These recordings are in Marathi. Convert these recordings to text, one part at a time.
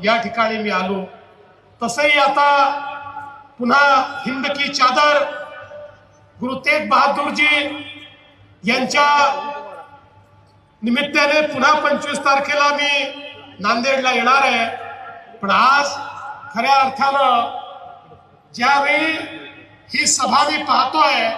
या ठिकाणी मी आलो। तसंही आता पुन्हा हिंद की चादर गुरु तेग बहादूरजी यांच्या निमित्ताने पुन्हा 25 तारखेला मी नांदेडला येणार आहे। पण आज खऱ्या अर्थानं ज्यावेळी ही सभा मी पाहतोय,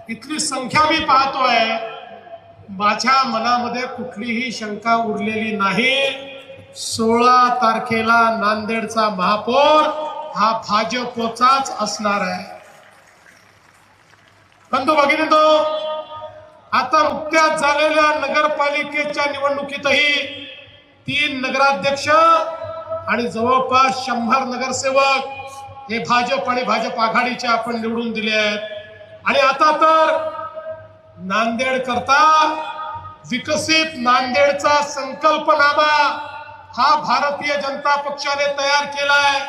इथली संख्या मी पाहतोय, माझ्या मनामध्ये कुठलीही शंका उरलेली नाही। 16 तारखेला नांदेडचा महापौर हा भाजपचाच असणार आहे। बंधू भगिनींनो, आता नुकत्याच झालेल्या नगरपालिकेच्या निवडणुकीतही 3 नगराध्यक्ष आणि जवळपास 100 नगरसेवक हे भाजप आणि भाजप आघाडीचे आपण निवडून दिले आहेत। आणि आता तर नांदेड करता विकसित नांदेडचा संकल्पनामा हा भारतीय जनता पक्षाने तयार केलाय।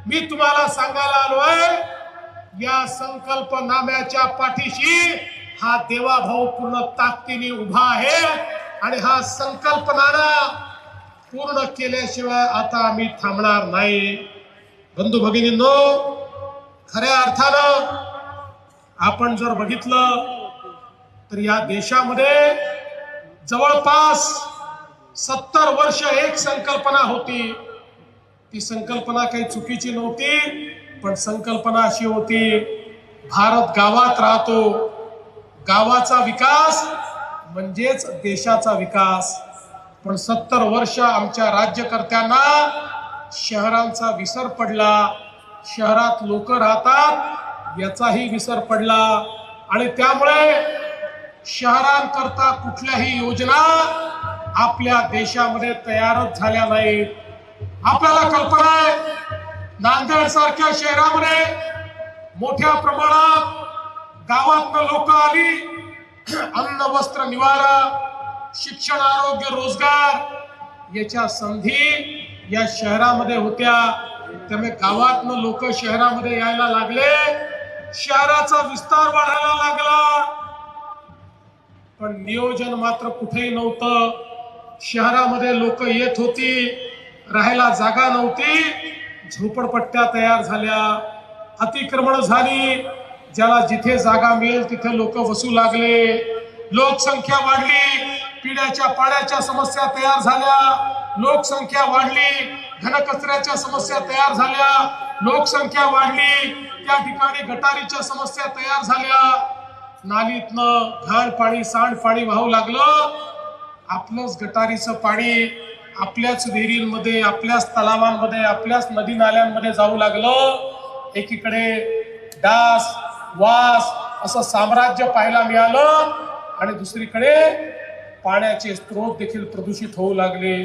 मी तुम्हाला सांगायला आलोय, या संकल्पनाम्याच्या पाठीशी हा देवाभाऊ पूर्ण ताकदीने उभा आहे आणि हा संकल्पनामा पूर्ण केल्याशिवाय आता आम्ही थांबणार नाही। बंधू भगिनींनो, खऱ्या अर्थानं आपण जर बघितलं तर या देशामध्ये जवळपास 70 वर्ष एक संकल्पना होती। ती संकल्पना काही चुकीची नव्हती, पण संकल्पना अशी होती, भारत गावात राहतो, गावाचा विकास म्हणजेच देशाचा विकास। पण 70 वर्ष आमच्या राज्यकर्त्यांना शहरांचा विसर पडला, शहरात लोक राहतात याचाही विसर पडला आणि त्यामुळे शहरांकरता कुठल्याही योजना आपल्या देशामध्ये तयारच झाल्या नाहीत। आपल्याला कल्पना आहे, नांदेड सारख्या शहरामध्ये मोठ्या प्रमाणात गावातनं लोक आली, अन्न वस्त्र निवारा, शिक्षण आरोग्य रोजगार याच्या संधी या शहरामध्ये होत्या। त्यामुळे गावातनं लोक शहरामध्ये यायला लागले, शहराचा विस्तार वाढायला लागला, पण नियोजन मात्र कुठेही नव्हतं। शहरामध्ये लोक येत होती, राहायला जागा नव्हती, झोपडपट्ट्या तयार झाल्या, अतिक्रमण झाली, ज्याला जिथे जागा मिळेल तिथे लोक वसू लागले, लोकसंख्या वाढली, पिण्याच्या पाण्याच्या समस्या तयार झाल्या, लोकसंख्या वाढली, घनकचऱ्याच्या समस्या तयार झाल्या, लोकसंख्या वाढली, त्या ठिकाणी गटारीच्या समस्या तयार झाल्या, नालीतनं घाण पाणी सांडपाणी वाहू लागलं, आपलंच गटारीचं पाणी आपल्याच विहिरींमध्ये, आपल्याच तलावांमध्ये, आपल्याच नदी नाल्यांमध्ये जाऊ लागलं। एकीकडे डास वास असं साम्राज्य पाहायला मिळालं आणि दुसरीकडे पाण्याचे स्रोत देखील प्रदूषित होऊ लागले।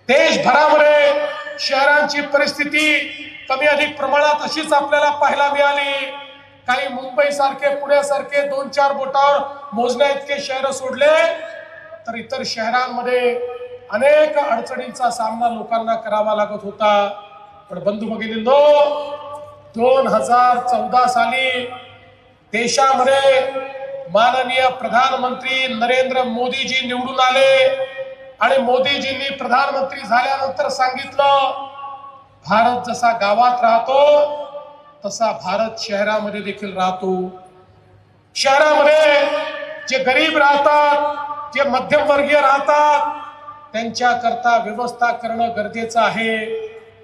देशभरामध्ये शहरांची परिस्थिती कमी अधिक प्रमाणात अशीच आपल्याला पाहायला मिळाली। काही मुंबई सारखे, पुण्यासारखे 2-4 बोटावर मोजण्या इतके शहर सोडले तर इतर शहरांमध्ये अनेक अडचणींचा सामना लोकांना करावा लागत होता। पण बंधू भगिनींनो, 2014 साली देशामध्ये माननीय प्रधानमंत्री नरेंद्र मोदीजी निवडून आले आणि मोदीजींनी प्रधानमंत्री झाल्यानंतर सांगितलं, भारत जसा गावात राहतो तसा भारत शहरामध्ये देखील राहतो। शहरामध्ये जे गरीब राहतात, जे मध्यमवर्गीय राहतात, त्यांच्या करता व्यवस्था करणं गरजेचं आहे।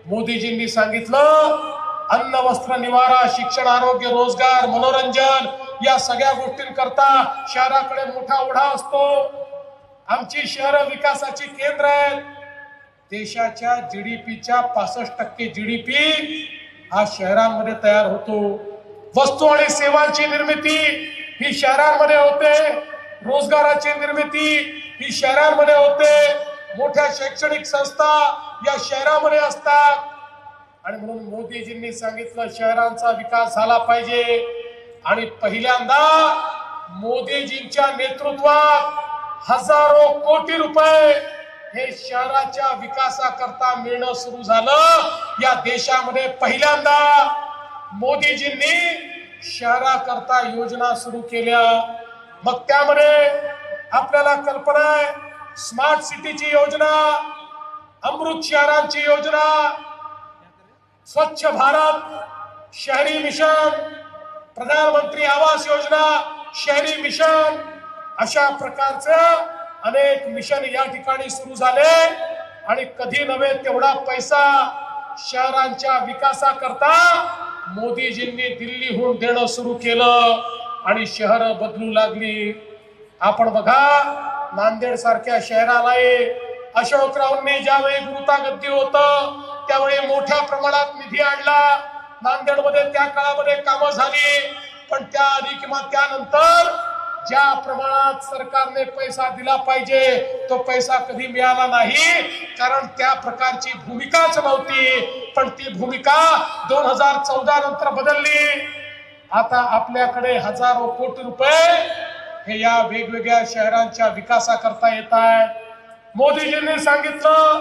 मोदीजींनी सांगितलं, अन्न वस्त्र निवारा, शिक्षण आरोग्य रोजगार मनोरंजन या सगळ्या गोष्टींकरता शहराकडे मोठा ओढा असतो। आमची शहरं विकासाची केंद्र आहेत। देशाच्या जीडीपीच्या 65% जीडीपी हा शहरांमध्ये तयार होतो। वस्तू आणि सेवांची निर्मिती ही शहरांमध्ये होते, रोजगाराची निर्मिती ही शहरांमध्ये होते, मोठ्या शैक्षणिक संस्था या शहरामध्ये असतात आणि म्हणून मोदीजींनी सांगितलं, शहरांचा विकास झाला पाहिजे। आणि पहिल्यांदा मोदीजींच्या नेतृत्वात हजारो कोटी रुपये हे शहराच्या विकासाकरता मिळणं सुरू झालं। या देशामध्ये पहिल्यांदा मोदीजींनी शहराकरता योजना सुरू केल्या। मग त्यामध्ये आपल्याला कल्पना आहे, स्मार्ट सिटीची योजना, अमृत शहरांची योजना, स्वच्छ भारत शहरी मिशन, प्रधानमंत्री आवास योजना शहरी मिशन, अशा प्रकारचे अनेक मिशन या ठिकाणी सुरू झाले आणि कधी नव्हे तेवढा पैसा शहरांच्या विकासाकरता मोदीजींनी दिल्लीहून देणं सुरू केलं आणि शहर बदलू लागली। आपण बघा, नांदेड सारख्या शहराला अशोकरावांनी ज्यावेळी गुरुतागद्दी होतं त्यावेळी मोठ्या प्रमाणात निधी आणला। नांदेडमध्ये त्या काळामध्ये कामं झाली, पण त्याआधी किंवा त्यानंतर ज्या प्रमाणात सरकारने पैसा दिला पाहिजे तो पैसा कधी मिळाला नाही, कारण त्या प्रकारची भूमिकाच नव्हती। पण ती भूमिका 2014 नंतर बदलली। आता आपल्याकडे हजारो कोटी रुपये हे या वेगवेगळ्या शहरांच्या विकासाकरता येत आहेत। मोदीजींनी सांगितलं,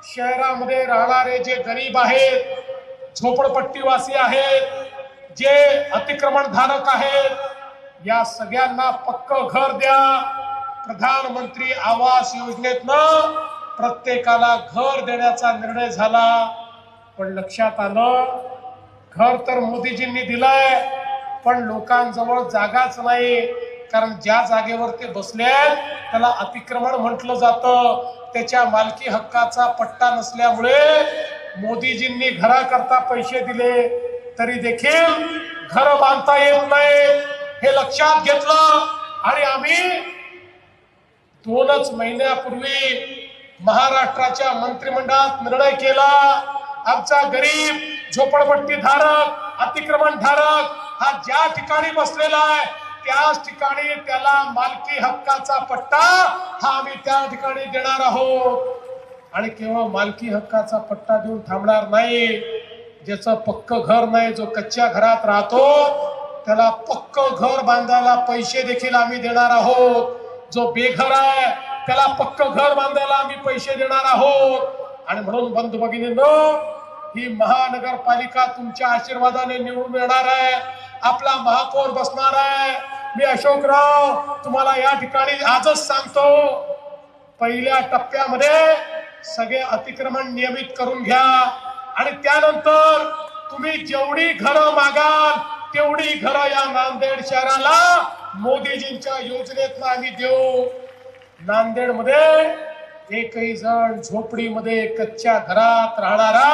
शहरामध्ये राहणारे जे गरीब आहेत, झोपडपट्टीवासी आहेत, जे अतिक्रमण धारक आहेत, या सगळ्यांना पक्कं घर द्या। प्रधानमंत्री आवास योजनेतनं प्रत्येकाला घर देण्याचा निर्णय झाला। पण लक्षात आलं, घर तर मोदीजींनी दिलंय, पण लोकांजवळ जागाच नाही, कारण ज्या जागेवर ते बसले त्याला अतिक्रमण म्हटलं जातं। त्याच्या मालकी हक्काचा पट्टा नसल्यामुळे मोदीजींनी घराकरता पैसे दिले तरी देखील घर बांधता येत नाही, हे लक्षात घेतलं आणि आम्ही 2च महिन्यापूर्वी महाराष्ट्राच्या मंत्रिमंडळात निर्णय केला, आमचा गरीब झोपडपट्टी धारक, अतिक्रमण धारक हा ज्या ठिकाणी बसलेला आहे त्याच ठिकाणी त्याला मालकी हक्काचा पट्टा हा आम्ही त्या ठिकाणी देणार आहोत। आणि केवळ मालकी हक्काचा पट्टा देऊन थांबणार नाही, ज्याचं पक्क घर नाही, जो कच्च्या घरात राहतो त्याला पक्क घर बांधायला पैसे देखील आम्ही देणार आहोत। जो बेघर आहे त्याला पक्क घर बांधायला आम्ही पैसे देणार आहोत। आणि म्हणून बंधू भगिनींनो, ही महानगरपालिका तुमच्या आशीर्वादाने निवडून येणार आहे, आपला महापौर बसणार आहे। मी अशोकराव तुम्हाला या ठिकाणी आजच सांगतो, पहिल्या टप्प्यामध्ये सगळे अतिक्रमण नियमित करून घ्या आणि त्यानंतर तुम्ही जेवढी घरं मागाल तेवढी घरं या नांदेड शहराला मोदीजींच्या योजनेतून आम्ही देऊ। नांदेडमध्ये एकही जण झोपडीमध्ये कच्च्या घरात राहणारा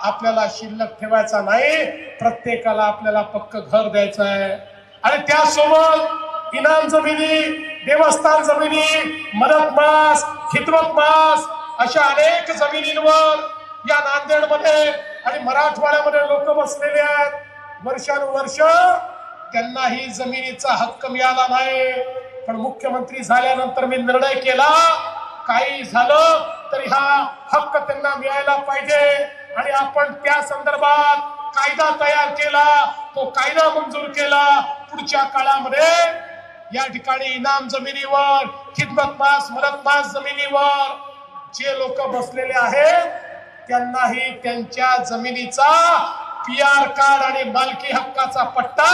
आपल्याला शिल्लक ठेवायचा नाही, प्रत्येकाला आपल्याला पक्क घर द्यायचं आहे। आणि त्यासोबत इनाम जमिनी, देवस्थान जमिनी, मदत मास, खिदमत मास अशा अनेक जमिनींवर या नांदेडमध्ये आणि मराठवाड्यामध्ये लोक बसलेले आहेत। वर्षानुवर्ष त्यांनाही जमिनीचा हक्क मिळाला नाही, पण मुख्यमंत्री झाल्यानंतर मी निर्णय केला, काही झालं तरी हा हक्क त्यांना मिळायला पाहिजे आणि आपण त्या संदर्भात कायदा तयार केला, तो कायदा मंजूर केला। पुढच्या काळामध्ये या ठिकाणी इनाम जमिनीवर, खिदमत मास, मदत मास जमिनीवर जे लोक बसलेले आहेत त्यांनाही त्यांच्या जमिनीचा PR कार्ड आणि मालकी हक्काचा पट्टा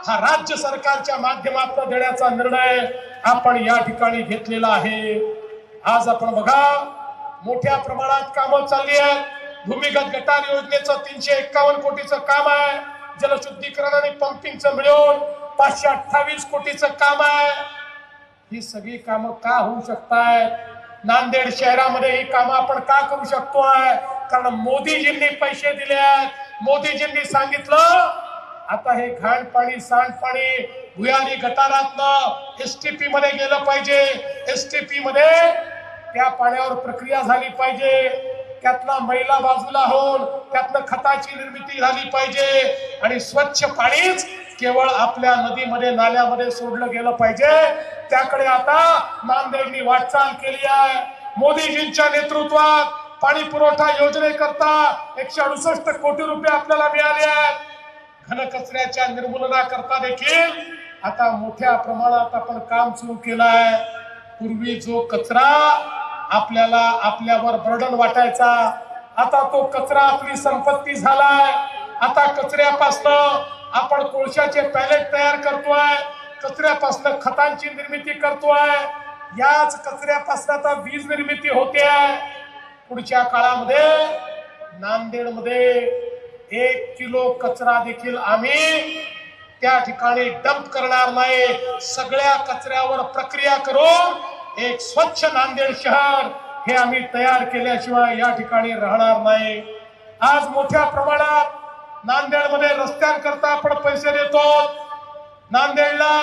हा राज्य सरकारच्या माध्यमातून देण्याचा निर्णय आपण या ठिकाणी घेतलेला आहे। आज आपण बघा, मोठ्या प्रमाणात कामं चालली आहेत। भूमिगत गटार योजनेचं 351 कोटीचं काम आहे, जलशुद्धीकरण आणि पंपिंगचं मिळून 528 कोटीचं काम आहे। ही सगळी कामं का होऊ शकतात? नांदेड शहरामध्ये ही कामं आपण का करू शकतोय? कारण मोदीजींनी पैसे दिले आहेत। मोदीजींनी सांगितलं, आता हे घाण पाणी, सांडपाणी भुयारी गटारातनं STP मध्ये गेलं पाहिजे। STP मध्ये त्या पाण्यावर प्रक्रिया झाली पाहिजे, त्यातला मैला बाजूला होऊन त्यातनं खताची निर्मिती झाली पाहिजे आणि स्वच्छ पाणीच केवळ आपल्या नदीमध्ये, नाल्यामध्ये सोडलं गेलं पाहिजे। त्याकडे आता नांदेडनी वाटचाल केली आहे। मोदीजींच्या नेतृत्वात पाणी पुरवठा योजनेकरता 168 कोटी रुपये आपल्याला मिळाले आहेत। घनकचऱ्याच्या निर्मूलनाकरता देखील आता मोठ्या प्रमाणात आपण काम सुरू केलं आहे। पूर्वी जो कचरा आपल्याला आपल्यावर बर्डन वाटायचा, आता तो कचरा आपली संपत्ती झालाय। आता कचऱ्यापासून आपण कोळशाचे पॅलेट तयार करतोय, कचऱ्यापासून खतांची निर्मिती करतोय, याच कचऱ्यापासून आता वीज निर्मिती होते आहे। पुढच्या काळामध्ये नांदेडमध्ये 1 किलो कचरा देखील आम्ही त्या ठिकाणी डंप करणार नाही। सगळ्या कचऱ्यावर प्रक्रिया करून एक स्वच्छ नांदेड शहर हे आम्ही तयार केल्याशिवाय या ठिकाणी राहणार नाही। आज मोठ्या प्रमाणात नांदेडमध्ये रस्त्यांकरता आपण पैसे देतो। नांदेडला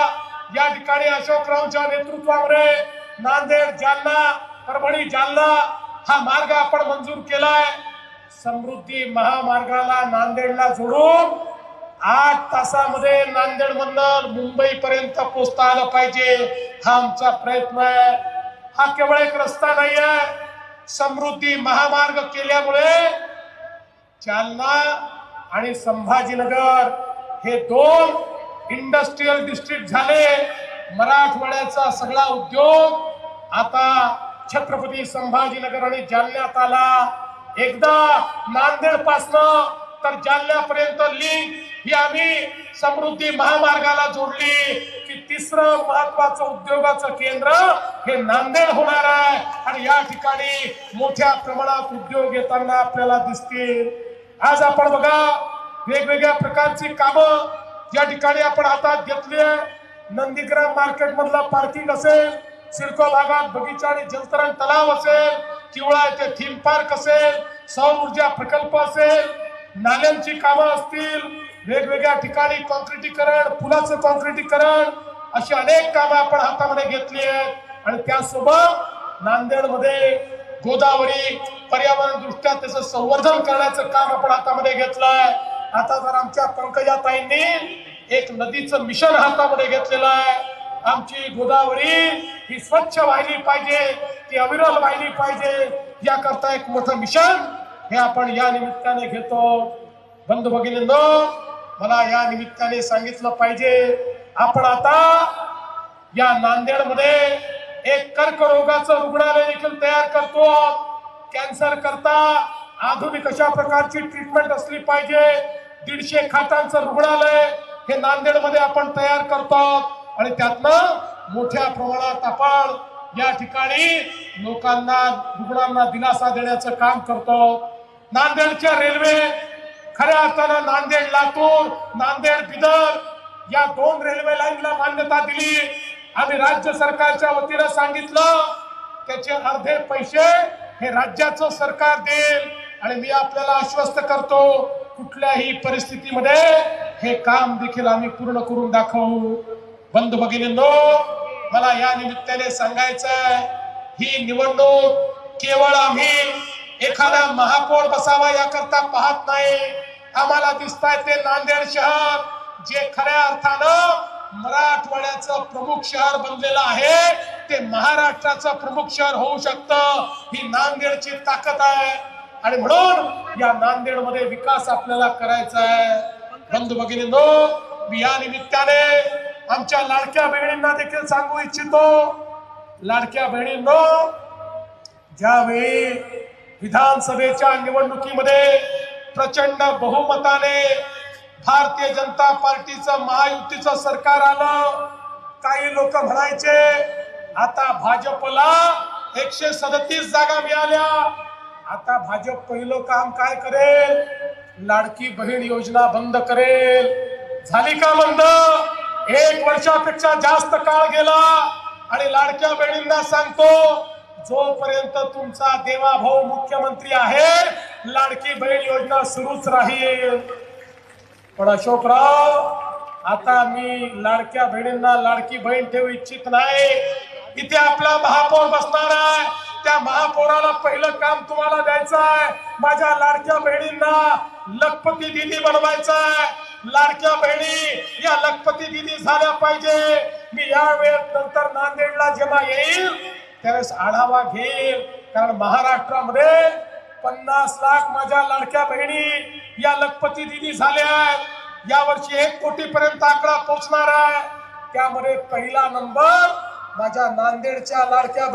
या ठिकाणी अशोकरावच्या नेतृत्वामध्ये नांदेड जालना परभणी जालना हा मार्ग आपण मंजूर केलाय। समृद्धी महामार्गाला नांदेडला जोडून 8 तासामध्ये नांदेड मधून मुंबई पर्यंत पोहोचता आलं पाहिजे, हा आमचा प्रयत्न आहे। हा केवळ एक रस्ता नाही आहे, समृद्धी महामार्ग केल्यामुळे जालना आणि संभाजीनगर हे 2 इंडस्ट्रियल डिस्ट्रिक्ट झाले। मराठवाड्याचा सगळा उद्योग आता छत्रपती संभाजीनगर आणि जालन्यात आला। एकदा नांदेड पासून तर जालन्यापर्यंत लिंक ही आम्ही समृद्धी महामार्गाला जोडली की तिसरं महत्वाचं उद्योगाचं केंद्र हे नांदेड होणार आहे आणि या ठिकाणी मोठ्या प्रमाणात उद्योग येताना आपल्याला दिसतील। आज आपण बघा वेगवेगळ्या प्रकारची कामं या ठिकाणी आपण हातात घेतली आहे। नंदीग्राम मार्केट मधला पार्किंग असेल, सिडको भागात बगीचा आणि जलतरण तलाव असेल, किवळा येथे थीम पार्क असेल, सौर ऊर्जा प्रकल्प असेल, नाल्यांची कामं असतील, वेगवेगळ्या ठिकाणी कॉन्क्रिटीकरण, पुलाचं कॉन्क्रिटीकरण, अशी अनेक कामं आपण हातामध्ये घेतली आहेत। आणि त्यासोबत नांदेडमध्ये गोदावरी पर्यावरण दृष्ट्या त्याचं संवर्धन करण्याचं काम आपण हातामध्ये घेतलंय। आता जर आमच्या पंकजाताईंनी एक नदीचं मिशन हातामध्ये घेतलेलं आहे। आमची गोदावरी ही स्वच्छ वाहिली पाहिजे, ती अविरल वाहिली पाहिजे, याकरता एक मोठं मिशन हे आपण या निमित्ताने घेतो। बंधू भगिनींनो, मला या निमित्ताने सांगितलं पाहिजे, आपण आता या नांदेडमध्ये एक कर्करोगाचं रुग्णालय देखील तयार करतो। कॅन्सर करता आधुनिक अशा प्रकारची ट्रीटमेंट असली पाहिजे। 150 खाटांचं रुग्णालय हे नांदेडमध्ये आपण तयार करतो आणि त्यातनं मोठ्या प्रमाणात आपण या ठिकाणी लोकांना रुग्णांना दिलासा देण्याचं काम करतो। नांदेडच्या रेल्वे खऱ्या अर्थानं नांदेड लातूर, नांदेड बिदर या 2 रेल्वे लाईनला मान्यता दिली। आम्ही राज्य सरकारच्या वतीनं सांगितलं त्याचे अर्धे पैसे हे राज्याचं सरकार देईल आणि मी आपल्याला आश्वस्त करतो कुठल्याही परिस्थितीमध्ये हे काम देखील आम्ही पूर्ण करून दाखवू। बंधू भगिनींनो, मला या निमित्ताने सांगायचंय, ही निवडणूक केवळ आम्ही एखादा महापौर बसावा याकरता पाहत नाही। आम्हाला दिसतंय ते नांदेड शहर जे खऱ्या अर्थानं मराठवाड्याचं प्रमुख शहर बनलेलं आहे, ते महाराष्ट्राचं प्रमुख शहर होऊ शकतं। ही नांदेडची ताकद आहे आणि म्हणून या नांदेडमध्ये विकास आपल्याला करायचा आहे। बंधू भगिनींनो, मी या निमित्ताने आमच्या लाडक्या बहिणींना देखील सांगू इच्छितो, लाडक्या बहिणींनो, ज्यावेळी विधानसभेच्या निवडणुकीमध्ये प्रचंड बहुमताने भारतीय जनता पार्टीचं महायुतीचं सरकार आलं, काही लोक म्हणायचे आता भाजपला 137 जागा मिळाल्या, आता भाजप पहिलं काम काय करेल, लाडकी बहीण योजना बंद करेल। झाली का बंद? 1 वर्षापेक्षा जास्त काळ गेला आणि लाडक्या बहिणींना सांगतो, जोपर्यंत तुमचा देवाभाऊ मुख्यमंत्री आहे लाडकी बहीण योजना सुरूच राहील। पण अशोकराव, आता मी लाडक्या बहिणींना लाडकी बहीण ठेवू इच्छित नाही। इथे आपला महापौर बसणार आहे, त्या महापौराला पहिलं काम तुम्हाला द्यायचं आहे, माझ्या लाडक्या बहिणींना लखपती दीदी बनवायचं आहे। लाडक्या बहिणी या लखपती दीदी झाल्या पाहिजे। मी या वेळेत नंतर नांदेडला जेव्हा येईल त्यावेळेस आढावा घेईल, कारण महाराष्ट्रामध्ये 50 लाख माझ्या लाडक्या बहिणी या लखपती दीदी झाल्या आहेत। यावर्षी 1 कोटीपर्यंत आकडा पोहोचणार आहे, त्यामध्ये पहिला नंबर माझ्या नांदेडच्या लाडक्या